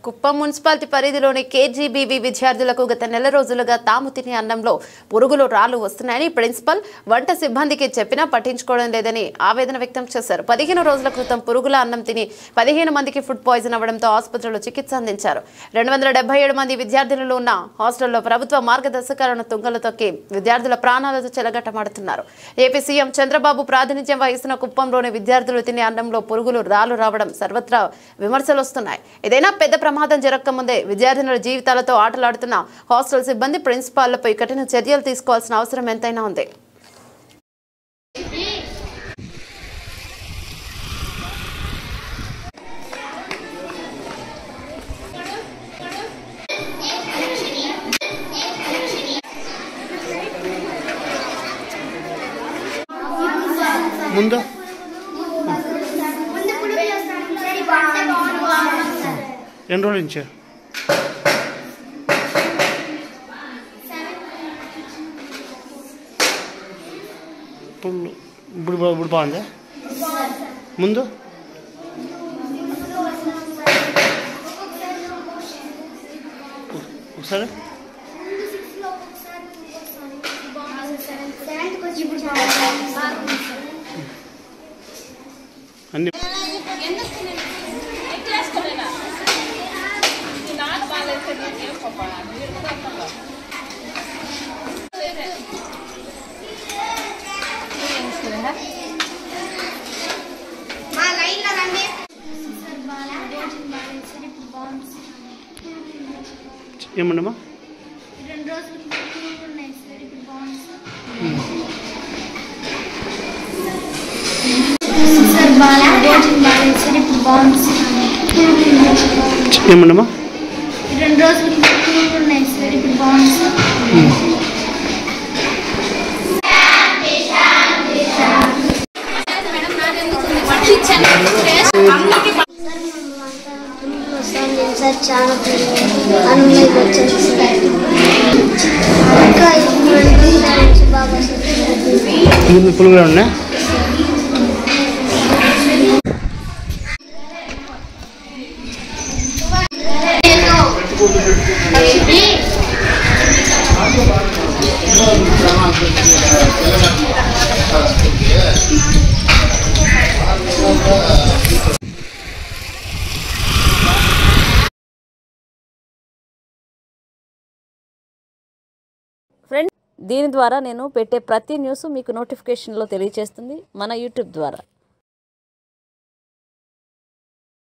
Kuppam municipality పరిధిలోని KGBV విద్యార్థులకు గత నెల రోజులుగా తాము తినే అన్నంలో పురుగులు రాళ్లు వస్తున్నాయని ప్రిన్సిపల్ వంట సిబ్బందికి చెప్పినా పట్టించుకోవడం లేదని ఆవేదన వ్యక్తం చేశారు. 15 రోజుల క్రితం పురుగుల అన్నం తిని 15 మందికి ఫుడ్ పాయిజన్ అవ్వడంతో ఆసుపత్రిలో చికిత్స అందించారు. 277 మంది విద్యార్థులు ఉన్న హాస్టల్లో ప్రభుత్వ మార్గదర్శకాలను తుంగలు తొక్కి విద్యార్థుల ప్రాణాలతో చెలగట్టమాడుతున్నారు. ఏపీ సీఎం చంద్రబాబు ప్రాతినిధ్యం వహిస్తున్న కుప్పంలోని విద్యార్థులు తినే అన్నంలో పురుగులు రాళ్లు రావడం సర్వత్రా విమర్శలు వస్తున్నాయి. ఏదైనా పెద్ద ప్రమాదం జరగకముందే విద్యార్థినుల జీవితాలతో ఆటలాడుతున్న హాస్టల్ సిబ్బంది ప్రిన్సిపాల్లపై కఠిన చర్యలు తీసుకోవాల్సిన అవసరం ఎంతైనా ఉంది. ముందు ఎన్ని రోజుల నుంచి ఇప్పుడు బాగుందా? ముందు ఒకసారి అన్ని ఏమండమ్మా ఏమండమ్మా 2 రోజులు ఉన్నాయి సార్. ఇప్పుడు బాగుంది సార్. సార్ చాలా అనుమతి వచ్చాను సార్. ఇంకా బాగా పులుగులు ఉన్నా ఫ్రెండ్, దీని ద్వారా నేను పెట్టే ప్రతి న్యూస్ మీకు నోటిఫికేషన్లో తెలియజేస్తుంది మన యూట్యూబ్ ద్వారా.